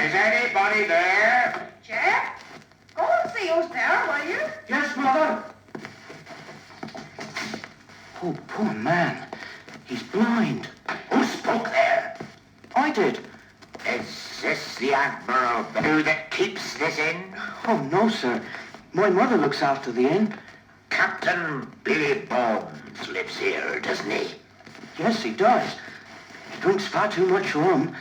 Is anybody there? Jeff, go and see who's there, will you? Yes, Mother. Oh, poor man. He's blind. Who spoke there? I did. Is this the Admiral Bellew that keeps this inn? Oh, no, sir. My mother looks after the inn. Captain Billy Bones lives here, doesn't he? Yes, he does. He drinks far too much rum.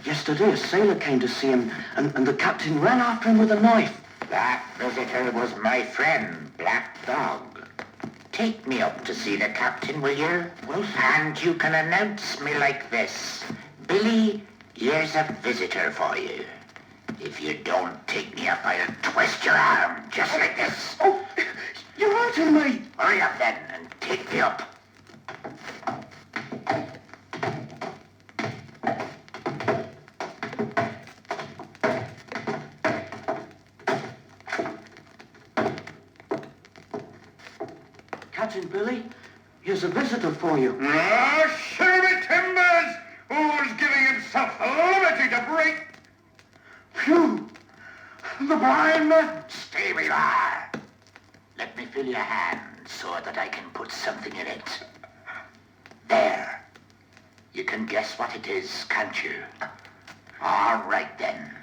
Yesterday, a sailor came to see him, and the captain ran after him with a knife. That visitor was my friend, Black Dog. Take me up to see the captain, will you? Well, sir. And you can announce me like this. Billy, here's a visitor for you. If you don't take me up, I'll twist your arm just like this. Oh, you're hurting me. Hurry up then and take me up. Captain Billy, here's a visitor for you. Ah, Sherry Timbers! Who's giving himself the liberty to break? Phew! The blind man! Stay where you are. Let me feel your hand so that I can put something in it. There. You can guess what it is, can't you? All right, then.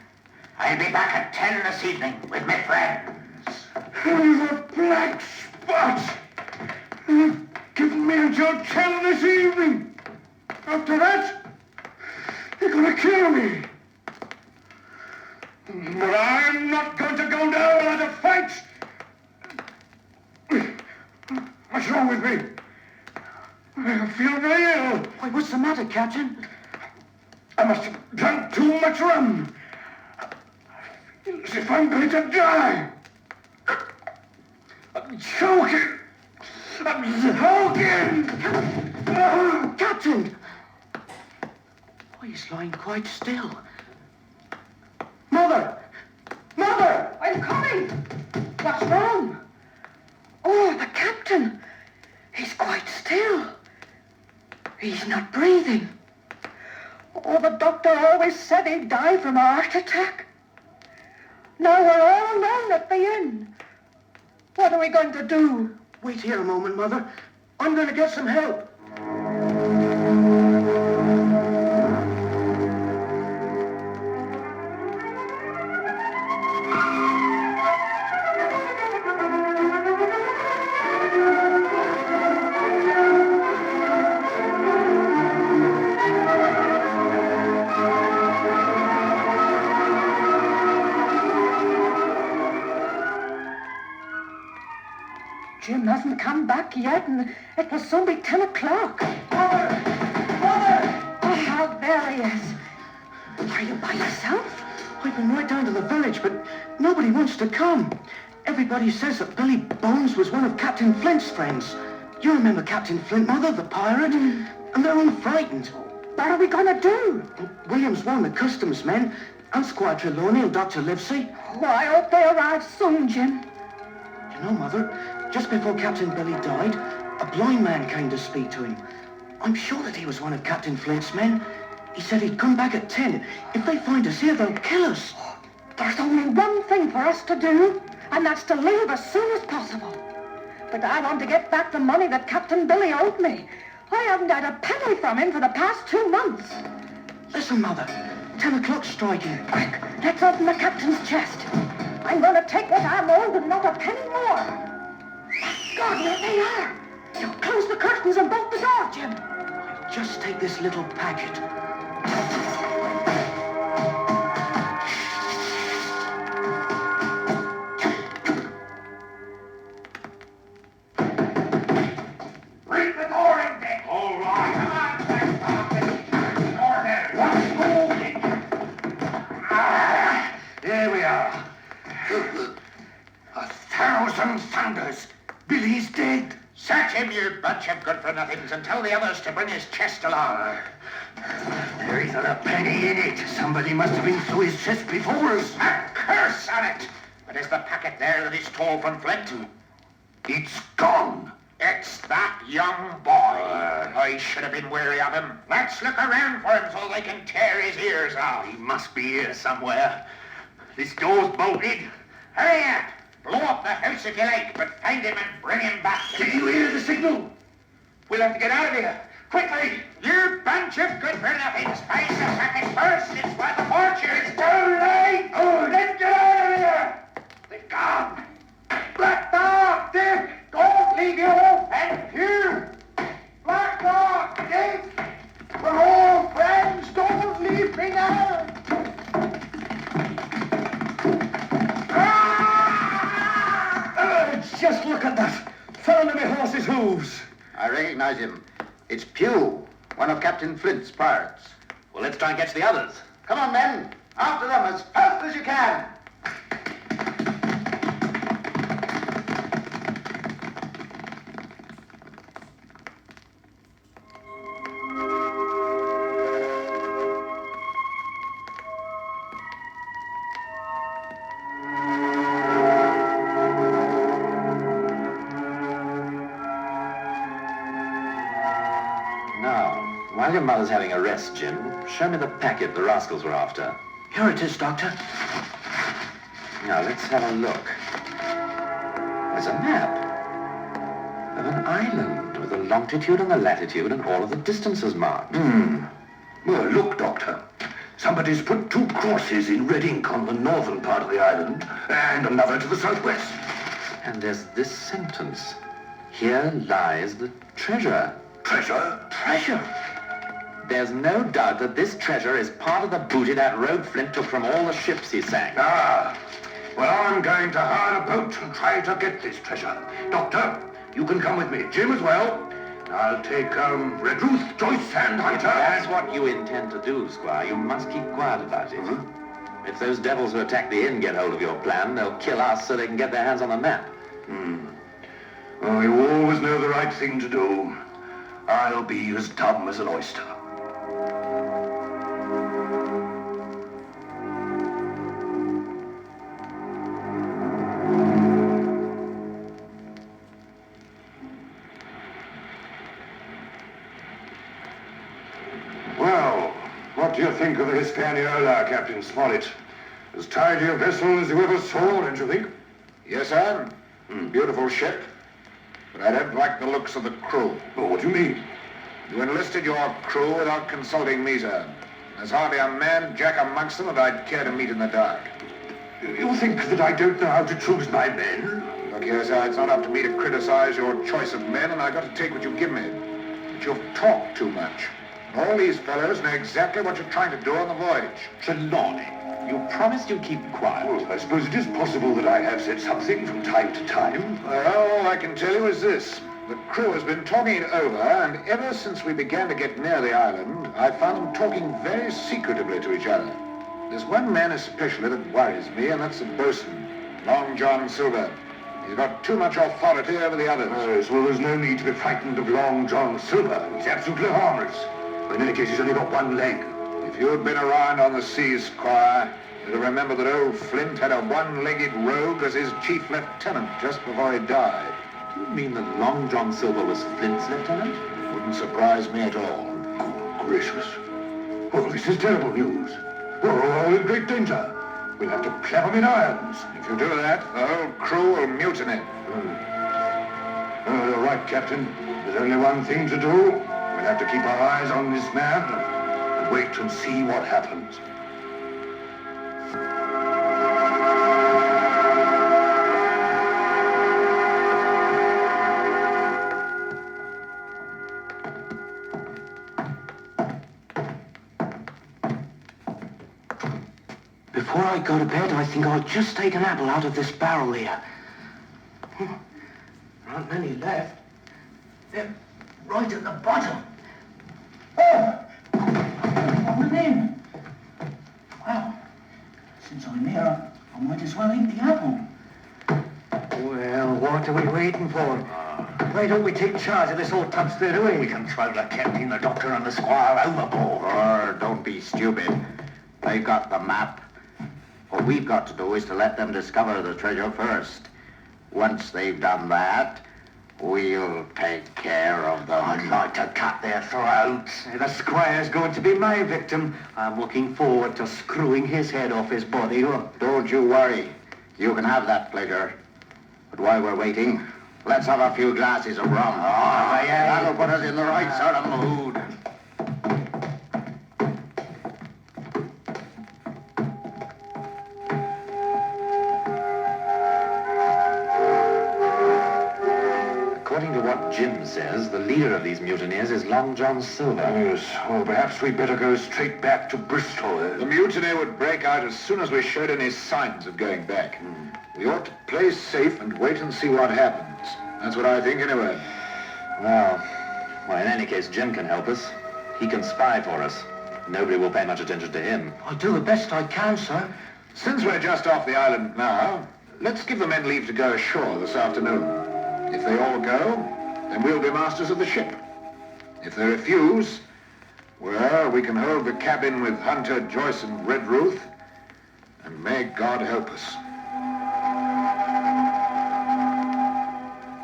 I'll be back at 10 this evening with my friends. The black spot! You've given me until 10 this evening. After that, you're going to kill me. But I'm not going to go down without a fight. What's wrong with me? I feel very ill. Why, what's the matter, Captain? I must have drunk too much rum. I feel as if I'm going to die. I'm choking. I'm choking. Captain! Why, he's lying quite still. Mother! Mother! I'm coming. What's wrong? Oh, the captain. He's quite still. He's not breathing. Oh, the doctor always said he'd die from a heart attack. Now we're all alone at the inn. What are we going to do? Wait here a moment, Mother. I'm going to get some help. Jim hasn't come back yet, and it will soon be 10 o'clock. Mother! Mother! Oh, there he is. Are you by yourself? I've been right down to the village, but nobody wants to come. Everybody says that Billy Bones was one of Captain Flint's friends. You remember Captain Flint, Mother, the pirate? And they're all frightened. What are we going to do? William's one of the customs men, and Squire Trelawney and Dr. Livesey. Oh, I hope they arrive soon, Jim. You know, Mother, just before Captain Billy died, a blind man came to speak to him. I'm sure that he was one of Captain Flint's men. He said he'd come back at 10. If they find us here, they'll kill us. There's only one thing for us to do, and that's to leave as soon as possible. But I want to get back the money that Captain Billy owed me. I haven't had a penny from him for the past 2 months. Listen, Mother, 10 o'clock's striking. Quick, let's open the captain's chest. I'm going to take what I'm owed and not a penny more. God, there they are. You close the curtains and bolt the door, Jim. I'll just take this little packet. Break the door in, Dick. All right. Come on, What's moving? There we are. 1,000 thunders. Billy's dead. Search him, you bunch of good-for-nothings, and tell the others to bring his chest along. There isn't a penny in it. Somebody must have been through his chest before us. A curse on it! But is the packet there that he stole from Flint? It's gone. It's that young boy. I should have been wary of him. Let's look around for him so they can tear his ears off. He must be here somewhere. This door's bolted. Hurry up! Blow up the house if you like, but find him and bring him back to Did me. you hear the signal? We'll have to get out of here. Quickly! You bunch of good-for-nothings! Find the packet first! It's worth a fortune! It's too late! Oh, let's get out of here! They're gone! Black Dog, Dick! Don't leave your old friend here! Black Dog, Dick! We're all friends! Don't leave me now! Just look at that. Fell under my horse's hooves. I recognize him. It's Pew, one of Captain Flint's pirates. Well, let's try and catch the others. Come on, men. After them as fast as you can. Now, while your mother's having a rest, Jim, show me the packet the rascals were after. Here it is, Doctor. Now, let's have a look. There's a map of an island with the longitude and the latitude and all of the distances marked. Well, look, Doctor. Somebody's put 2 crosses in red ink on the northern part of the island and another to the southwest. And there's this sentence. Here lies the treasure. Treasure? Treasure. There's no doubt that this treasure is part of the booty that Rogue Flint took from all the ships he sank. Ah, well, I'm going to hire a boat and try to get this treasure. Doctor, you can come with me. Jim as well. I'll take, Red Ruth, Joyce, and Hunter. If that's what you intend to do, Squire, you must keep quiet about it. If those devils who attacked the inn get hold of your plan, they'll kill us so they can get their hands on the map. Oh, you always know the right thing to do. I'll be as dumb as an oyster. Well, what do you think of the Hispaniola, Captain Smollett? As tidy a vessel as you ever saw, don't you think? Yes, sir. Beautiful ship. But I don't like the looks of the crew. Oh, what do you mean? You enlisted your crew without consulting me, sir. There's hardly a man jack amongst them that I'd care to meet in the dark. You think that I don't know how to choose my men? Look here, sir, it's not up to me to criticize your choice of men, and I've got to take what you give me. But you've talked too much. All these fellows know exactly what you're trying to do on the voyage. Trelawney, you promised you'd keep quiet. Well, I suppose it is possible that I have said something from time to time. Well, all I can tell you is this. The crew has been talking it over, and ever since we began to get near the island, I've found them talking very secretively to each other. There's one man especially that worries me, and that's the bosun, Long John Silver. He's got too much authority over the others. Yes, well, there's no need to be frightened of Long John Silver. He's absolutely harmless. In any case, he's only got one leg. If you'd been around on the seas, Squire, you'd have remembered that old Flint had a one-legged rogue as his chief lieutenant just before he died. Do you mean that Long John Silver was Flint's lieutenant? Wouldn't surprise me at all. Good gracious. Well, this is terrible news. We're all in great danger. We'll have to clap 'em in irons. If you do that, the whole crew will mutiny. Oh, you're right, Captain. There's only one thing to do. We'll have to keep our eyes on this man and wait and see what happens. Before I go to bed, I think I'll just take an apple out of this barrel here. There aren't many left. They're right at the bottom. Oh! Fallen in. Well, since I'm here, I might as well eat the apple. Well, what are we waiting for? Why don't we take charge of this old tub straight away? We can throw the captain, the doctor, and the squire overboard. Don't be stupid. They've got the map. What we've got to do is to let them discover the treasure first. Once they've done that, We'll take care of them. I'd like to cut their throats. The squire's going to be my victim. I'm looking forward to screwing his head off his body. Don't you worry. You can have that pleasure. But while we're waiting, let's have a few glasses of rum. That'll put us in the right sort of mood. According to what Jim says, the leader of these mutineers is Long John Silver. Yes, well, perhaps we'd better go straight back to Bristol. The mutiny would break out as soon as we showed any signs of going back. We ought to play safe and wait and see what happens. That's what I think, anyway. Well, in any case, Jim can help us. He can spy for us. Nobody will pay much attention to him. I'll do the best I can, sir. Since we're just off the island now, let's give the men leave to go ashore this afternoon. If they all go, then we'll be masters of the ship. If they refuse, well, we can hold the cabin with Hunter, Joyce, and Redruth, and may God help us.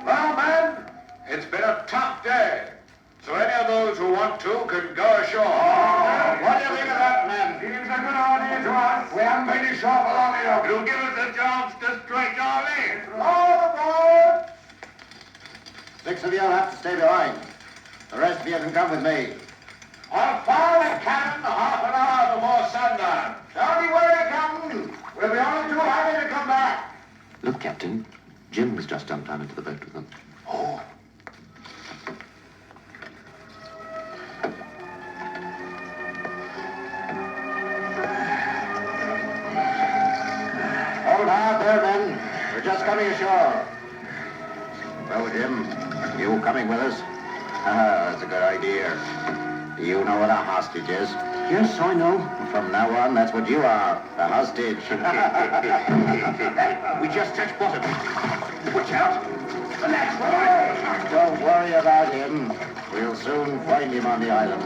Well, men, it's been a tough day. So any of those who want to can go ashore. What do you think of that, men? Seems a good idea to us. We haven't been ashore for long enough. It'll give us a chance to stretch our legs. All aboard! 6 of you will have to stay behind. The rest of you can come with me. I'll fire the cannon half an hour before sundown. Don't you worry, Captain. We'll be only too happy to come back. Look, Captain, Jim's just jumped down into the boat with them. Oh. Hold hard there, men. We're just coming ashore. Well, Jim, you coming with us? That's a good idea. Do you know what a hostage is? Yes, I know. From now on, that's what you are, a hostage. We just touched bottom. Watch out. The next one. Don't worry about him. We'll soon find him on the island.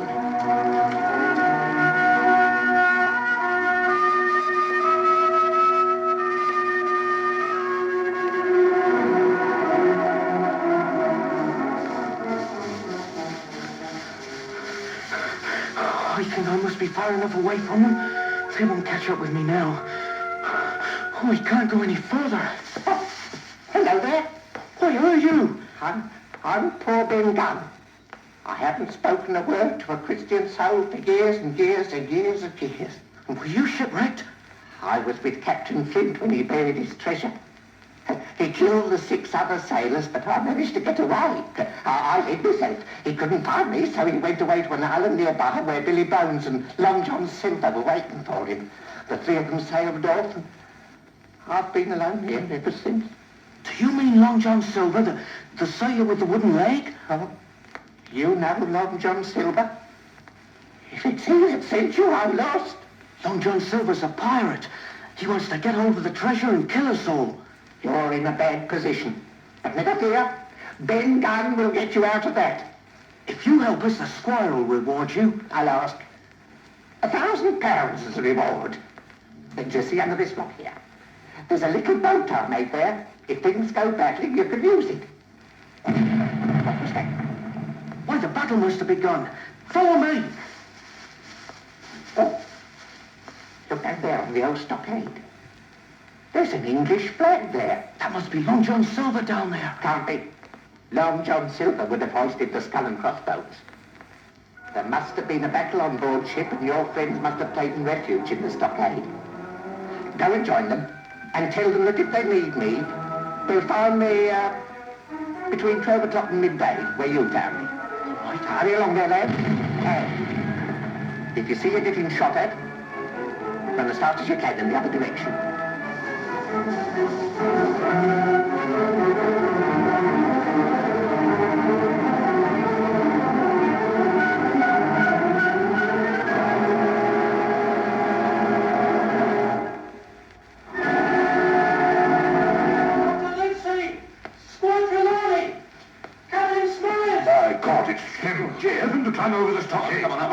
I think I must be far enough away from them. They won't catch up with me now. Oh, I can't go any further. Hello there. Why, who are you? I'm poor Ben Gunn. I haven't spoken a word to a Christian soul for years and years and years and years. Were you shipwrecked? I was with Captain Flint when he buried his treasure. He killed the 6 other sailors, but I managed to get away. I hid myself. He couldn't find me, so he went away to an island nearby where Billy Bones and Long John Silver were waiting for him. The 3 of them sailed off, and I've been alone here ever since. Do you mean Long John Silver, the sailor with the wooden leg? Oh, you know Long John Silver? If it's he that sent you, I'm lost. Long John Silver's a pirate. He wants to get hold of the treasure and kill us all. You're in a bad position. But never fear, Ben Gunn will get you out of that. If you help us, the squire will reward you. I'll ask £1,000 as a reward. Then just see under this rock here. There's a little boat I made there. If things go badly, you can use it. What was that? Why, the battle must have begun. Follow me. Oh, look down there on the old stockade. There's an English flag there. That must be Long John Silver down there. Can't be. Long John Silver would have hoisted the skull and crossbones. There must have been a battle on board ship, and your friends must have taken refuge in the stockade. Go and join them, and tell them that if they need me, they'll find me between 12 o'clock and midday, where you found me. Right. Hurry along there, lad. And if you see you're getting shot at, run as fast as you can in the other direction. Jim, to climb over the stockade. Come on, up.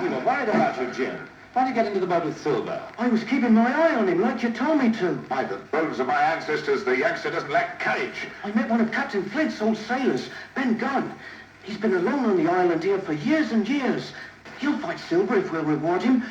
We were worried about about you, Jim? Why did you get into the boat with Silver? I was keeping my eye on him like you told me to. By the bones of my ancestors, the youngster doesn't lack courage. I met one of Captain Flint's old sailors, Ben Gunn. He's been alone on the island here for years and years. He'll fight Silver if we'll reward him.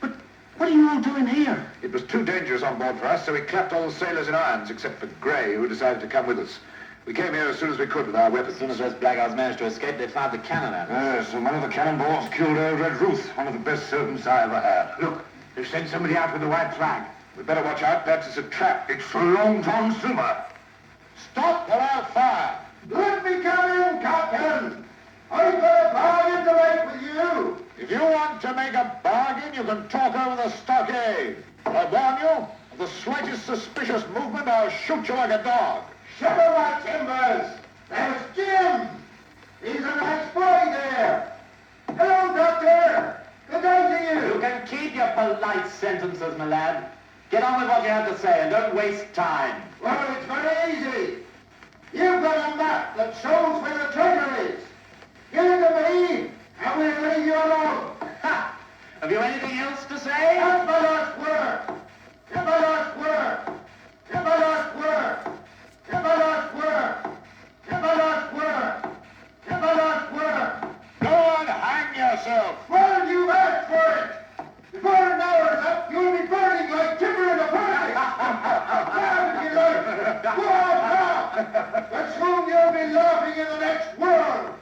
But what are you all doing here? It was too dangerous on board for us, so we clapped all the sailors in irons, except for Gray, who decided to come with us. We came here as soon as we could with our weapons. As soon as those blackguards managed to escape, they fired the cannon at us. Yes, and one of the cannonballs killed Earl Red Ruth, one of the best servants I ever had. Look, they've sent somebody out with the white flag. We'd better watch out. Perhaps it's a trap. It's for Long John Silver. Stop or I'll fire. Let me come in, Captain. I've got a bargain to make with you. If you want to make a bargain, you can talk over the stockade. I warn you, of the slightest suspicious movement, I'll shoot you like a dog. Shiver my timbers. There's Jim. He's a nice boy there. Hello, Doctor. Good day to you. You can keep your polite sentences, my lad. Get on with what you have to say and don't waste time. Well, it's very easy. You've got a map that shows where the treasure is. Give it to me, and we'll leave you alone. Ha! Have you anything else to say? That's my last word. Give my last word. Give my last word. Give my last word. Give my last word. Give my last word. Go on, hang yourself. Well, you've asked for it. Before an hour's up, you'll be burning like timber in a furnace. Now, if you like, go on now. But soon you'll be laughing in the next world.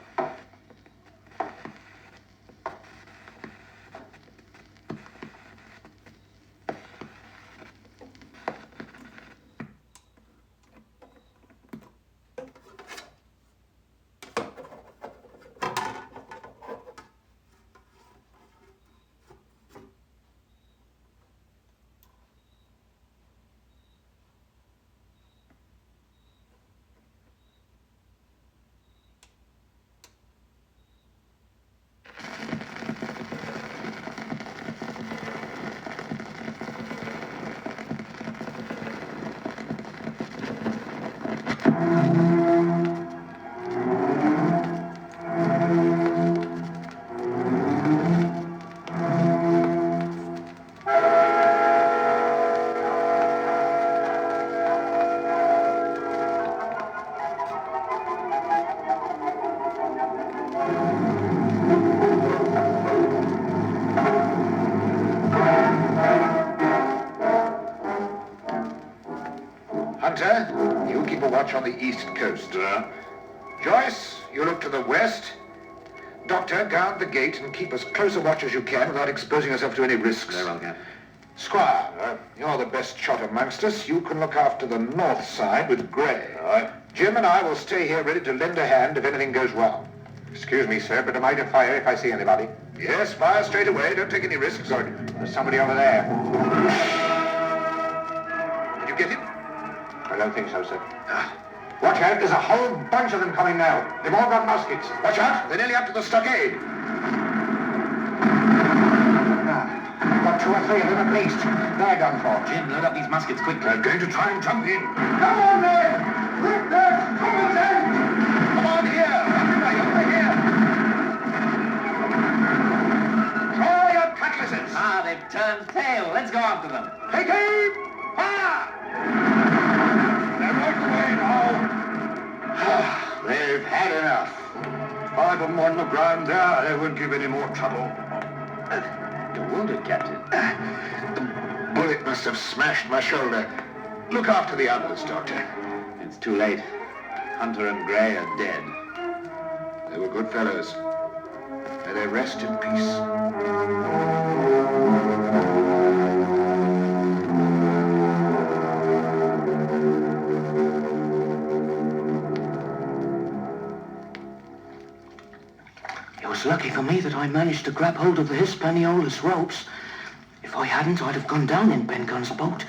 Hunter, you keep a watch on the east coast. Joyce, you look to the west. Doctor, guard the gate and keep as close a watch as you can without exposing yourself to any risks. Very well, Captain. Squire, you're the best shot amongst us. You can look after the north side with Gray. Jim and I will stay here ready to lend a hand if anything goes wrong. Excuse me, sir, but am I to fire if I see anybody? Yes, fire straight away. Don't take any risks. Good. There's somebody over there. Did you get him? I don't think so, sir. Watch out, there's a whole bunch of them coming now. They've all got muskets. Watch out. They're nearly up to the stockade. Got 2 or 3 of them at least. They're done for. Jim, load up these muskets quickly. They're going to try and jump in. Come on, men! Rip that coming in! Come on here. Over here. Draw your cutlasses. Ah, they've turned tail. Let's go after them. Take aim. Fire. They're right away now. They've had enough. 5 of them on the ground there. They won't give any more trouble. You're wounded, Captain. The bullet must have smashed my shoulder. Look after the others, Doctor. It's too late. Hunter and Gray are dead. They were good fellows. May they rest in peace. It was lucky for me that I managed to grab hold of the Hispaniolas ropes. If I hadn't, I'd have gone down in Ben Gunn's boat.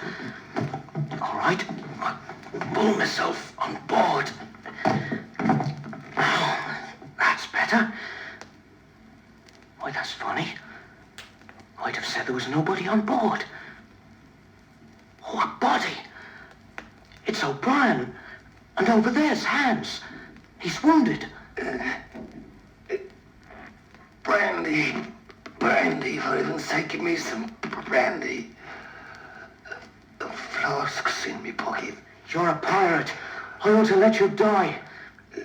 All right, I'll pull myself on board. Oh, that's better. Why, that's funny. I'd have said there was nobody on board. Oh, a body. It's O'Brien. And over there's Hans. He's wounded. Brandy. Brandy, for heaven's sake, give me some brandy. The flask's in me pocket. You're a pirate. I ought to let you die. Here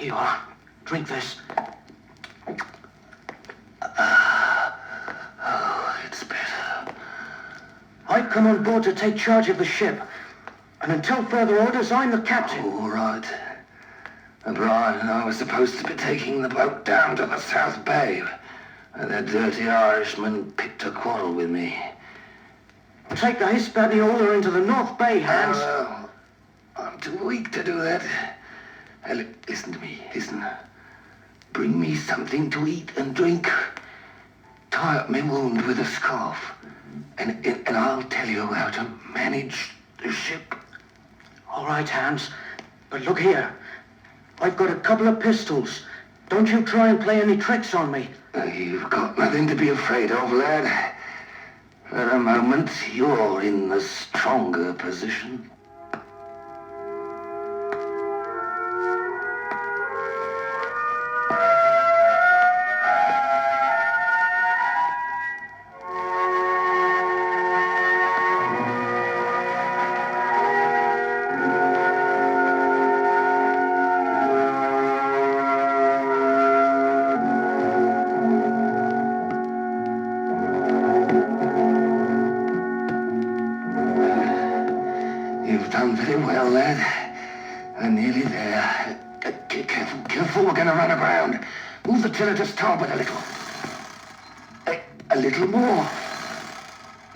you are. Drink this. Oh, it's better. I've come on board to take charge of the ship. And until further orders, I'm the captain. All right. O'Brien and I were supposed to be taking the boat down to the South Bay. And that dirty Irishman picked a quarrel with me. Take the Hispaniola into the North Bay, Hans. I'm too weak to do that. Listen to me, listen. Bring me something to eat and drink. Tie up my wound with a scarf. And I'll tell you how to manage the ship. All right, Hans. But look here. I've got a couple of pistols. Don't you try and play any tricks on me. You've got nothing to be afraid of, lad. For a moment, you're in the stronger position. You've done very well, lad. We're nearly there. Careful, careful, we're going to run aground. Move the tiller to starboard a little. A little more.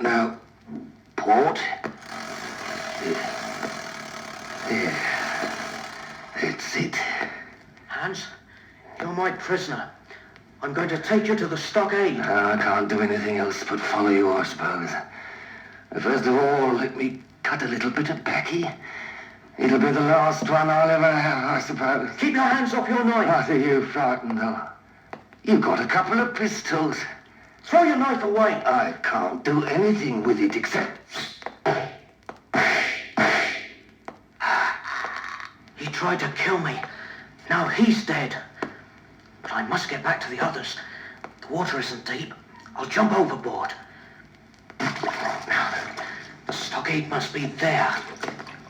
Now, port. There. That's it. Hans, you're my prisoner. I'm going to take you to the stockade. I can't do anything else but follow you, I suppose. First of all, let me cut a little bit of baccy. It'll be the last one I'll ever have, I suppose. Keep your hands off your knife. What are you frightened of? You've got a couple of pistols. Throw your knife away. I can't do anything with it except... He tried to kill me. Now he's dead. But I must get back to the others. The water isn't deep. I'll jump overboard. Now, the stockade must be there.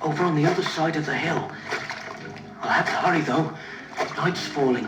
Over on the other side of the hill. I'll have to hurry, though. Night's falling.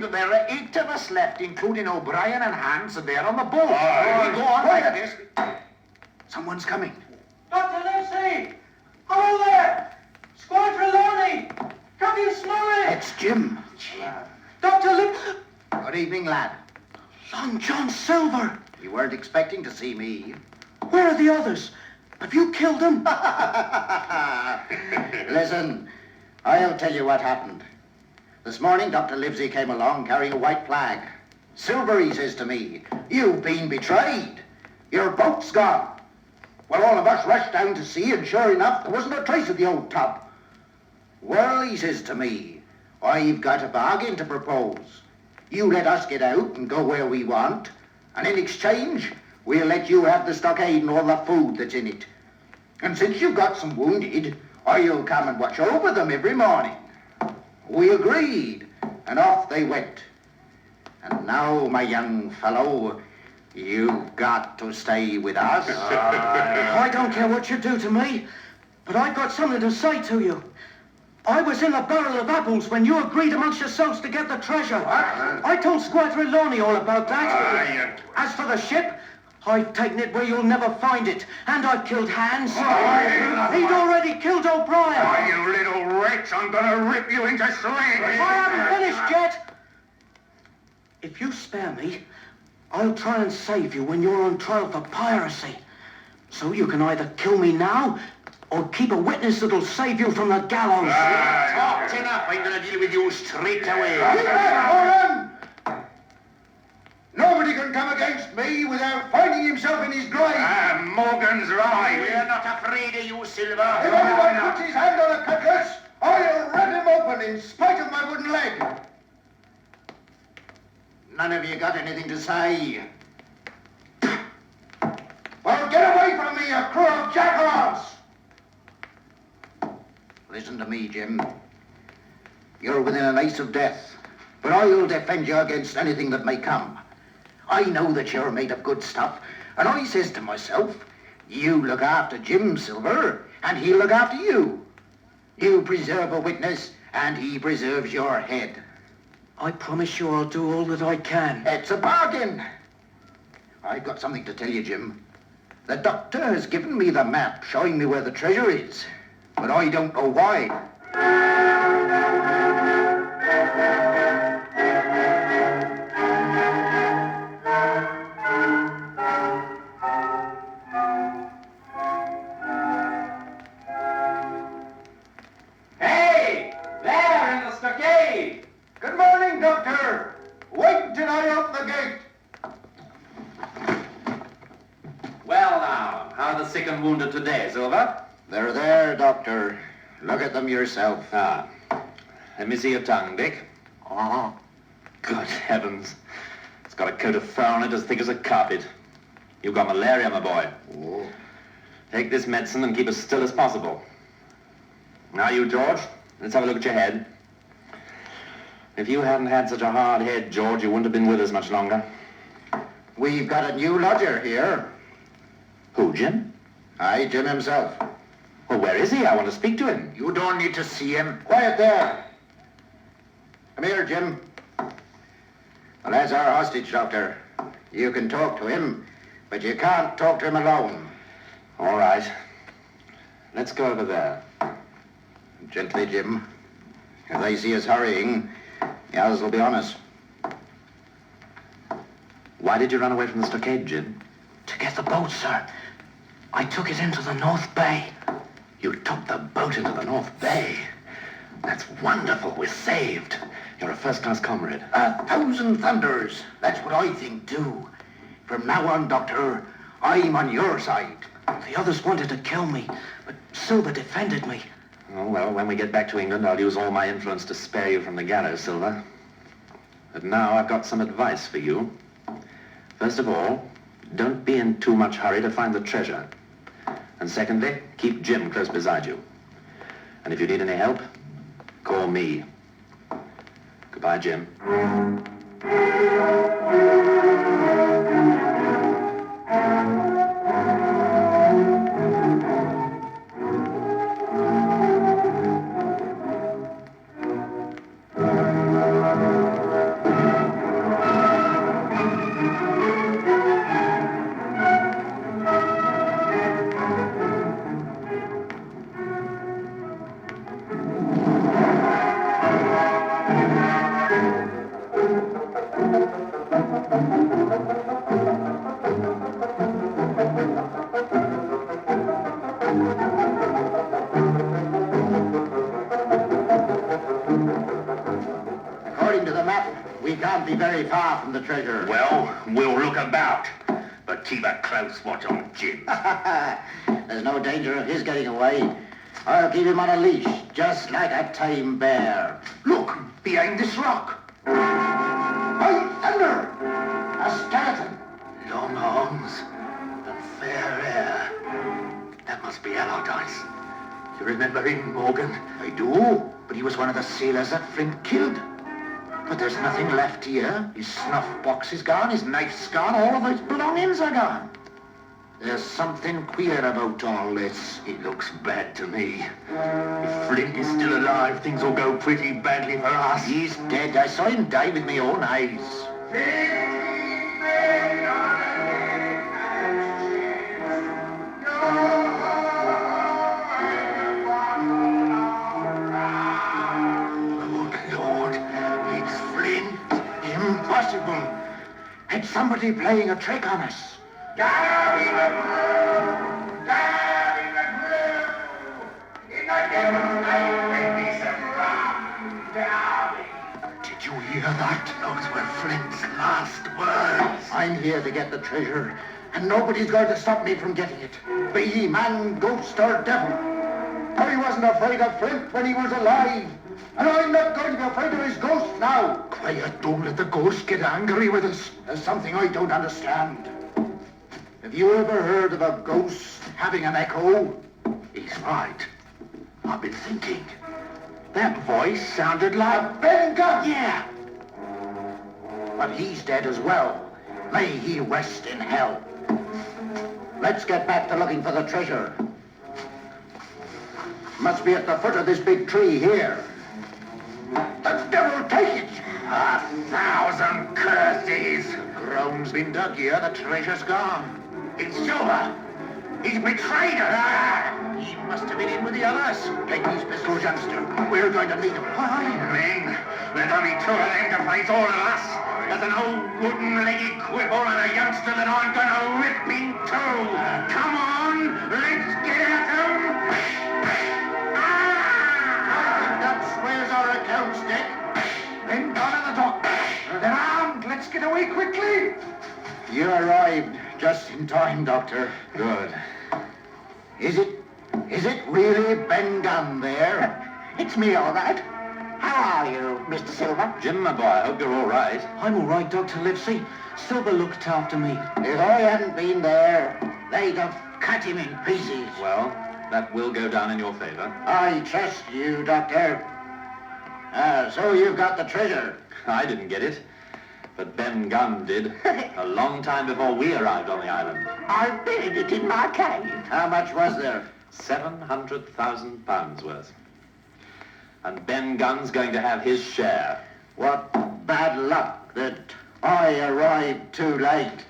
But there are 8 of us left, including O'Brien and Hans, and they're on the boat. We go on like this. Someone's coming. Dr. Livesey! Hello there! Squadron Loney! Captain Smalley! It's Jim. Dr. Livesey! Good evening, lad. Long John Silver! You weren't expecting to see me. Where are the others? Have you killed them? Listen, I'll tell you what happened. This morning, Dr. Livesey came along carrying a white flag. Silver, he says to me, "You've been betrayed. Your boat's gone." Well, all of us rushed down to see, and sure enough, there wasn't a trace of the old tub. Well, he says to me, "I've got a bargain to propose. You let us get out and go where we want, and in exchange, we'll let you have the stockade and all the food that's in it. And since you've got some wounded, I'll come and watch over them every morning." We agreed, and off they went. And now, my young fellow, you've got to stay with us. I don't care what you do to me, but I've got something to say to you. I was in the barrel of apples when you agreed amongst yourselves to get the treasure. What? I told Squadron Loney all about that. As for the ship, I've taken it where you'll never find it, and I've killed Hans. He'd already killed O'Brien. You little wretch, I'm gonna rip you into slings. I haven't finished yet. If you spare me, I'll try and save you when you're on trial for piracy. So you can either kill me now, or keep a witness that'll save you from the gallows. Talked enough. I'm going to deal with you straight away. Nobody Nobody can come against me without finding himself in his grave. Morgan's right. We're not afraid of you, If Silver. anyone puts his hand on a cutlass, I'll rip him open in spite of my wooden leg. None of you got anything to say. Well, get away from me, you crew of jackals! Listen to me, Jim. You're within an ace of death, but I'll defend you against anything that may come. I know that you're made of good stuff, and I says to myself, you look after Jim Silver, and he'll look after you. You preserve a witness, and he preserves your head. I promise you I'll do all that I can. It's a bargain. I've got something to tell you, Jim. The doctor has given me the map showing me where the treasure is, but I don't know why. Hey! There in the stockade! Good morning, Doctor. Wait till I open the gate. Well now, how are the sick and wounded today, Silver? They're there, Doctor. Look at them yourself. Ah. Let me see your tongue, Dick. Uh-huh. Good heavens. It's got a coat of fur on it as thick as a carpet. You've got malaria, my boy. Oh. Take this medicine and keep as still as possible. Now you, George, let's have a look at your head. If you hadn't had such a hard head, George, you wouldn't have been with us much longer. We've got a new lodger here. Who, Jim? Aye, Jim himself. Well, where is he? I want to speak to him. You don't need to see him. Quiet there. Come here, Jim. Well, that's our hostage, Doctor. You can talk to him, but you can't talk to him alone. All right. Let's go over there. Gently, Jim. If they see us hurrying, the others will be on us. Why did you run away from the stockade, Jim? To get the boat, sir. I took it into the North Bay. You took the boat into the North Bay. That's wonderful. We're saved. You're a first-class comrade. 1,000 thunders. That's what I think, too. From now on, Doctor, I'm on your side. The others wanted to kill me, but Silver defended me. Oh, well, when we get back to England, I'll use all my influence to spare you from the gallows, Silver. But now I've got some advice for you. First of all, don't be in too much hurry to find the treasure. And secondly, keep Jim close beside you. And if you need any help, call me. Goodbye, Jim. According to the map, we can't be very far from the treasure. Well, we'll look about, but keep a close watch on Jim. There's no danger of his getting away. I'll keep him on a leash, just like a tame bear. Look, behind this rock. By thunder! A skeleton. Long arms and fair hair. That must be Allardyce. You remember him, Morgan? I do, but he was one of the sailors that Flint killed. But there's nothing left here. His snuff box is gone, his knife's gone, all of his belongings are gone. There's something queer about all this. It looks bad to me. If Flint is still alive, things will go pretty badly for us. He's dead. I saw him die with my own eyes. Good Lord, it's Flint. Impossible. It's somebody playing a trick on us. Down in the blue! Down in the blue! In the devil's night, bring me some rum, Darby. Did you hear Those were Flint's last words. I'm here to get the treasure, and nobody's going to stop me from getting it. Be he man, ghost, or devil. I wasn't afraid of Flint when he was alive, and I'm not going to be afraid of his ghost now. Quiet, don't let the ghost get angry with us. There's something I don't understand. Have you ever heard of a ghost having an echo? He's right. I've been thinking. That voice sounded like... Ben Gunn! Yeah. But he's dead as well. May he rest in hell. Let's get back to looking for the treasure. Must be at the foot of this big tree here. The devil take it! 1,000 curses! Ground's been dug here, the treasure's gone. It's Silver! He's betrayed us! He must have been in with the others. Take these pistols, youngster. We're going to need them. Ring, there's only two of them to face all of us. There's an old wooden-legged quibble and a youngster that I'm going to rip in two. Come on, let's get at them! That squares our accounts, Dick. Then down at the top. They're armed. Let's get away quickly. You arrived just in time, Doctor. Good. Is it really Ben Gunn there? It's me, all right. How are you, Mr. Silver? Jim, my boy, I hope you're all right. I'm all right, Dr. Livesey. Silver looked after me. If I hadn't been there, they'd have cut him in pieces. Well, that will go down in your favor. I trust you, Doctor. So you've got the treasure. I didn't get it, but Ben Gunn did, a long time before we arrived on the island. I buried it in my cave. How much was there? £700,000 worth. And Ben Gunn's going to have his share. What bad luck that I arrived too late.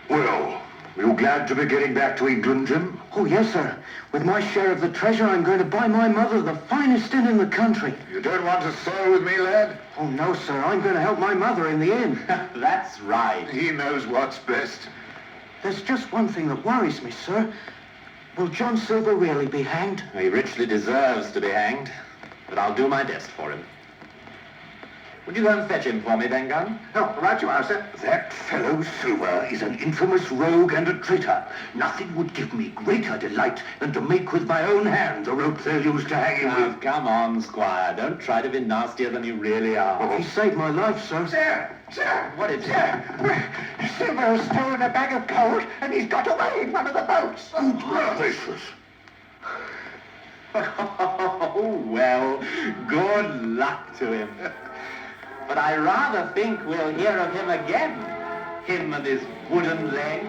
Well, you glad to be getting back to England, Jim? Oh, yes, sir. With my share of the treasure, I'm going to buy my mother the finest inn in the country. You don't want to sail with me, lad? Oh, no, sir. I'm going to help my mother in the inn. That's right. He knows what's best. There's just one thing that worries me, sir. Will John Silver really be hanged? He richly deserves to be hanged, but I'll do my best for him. Would you go and fetch him for me, Ben Gunn? Oh, right you are, sir. That fellow Silver is an infamous rogue and a traitor. Nothing would give me greater delight than to make with my own hand the rope they'll use to hang him Now, with. come on, Squire. Don't try to be nastier than you really are. He saved my life, sir. Sir! What is it? Silver has stolen a bag of gold, and he's got away in one of the boats. Gracious. Oh, well, good luck to him. But I rather think we'll hear of him again. Him and his wooden leg.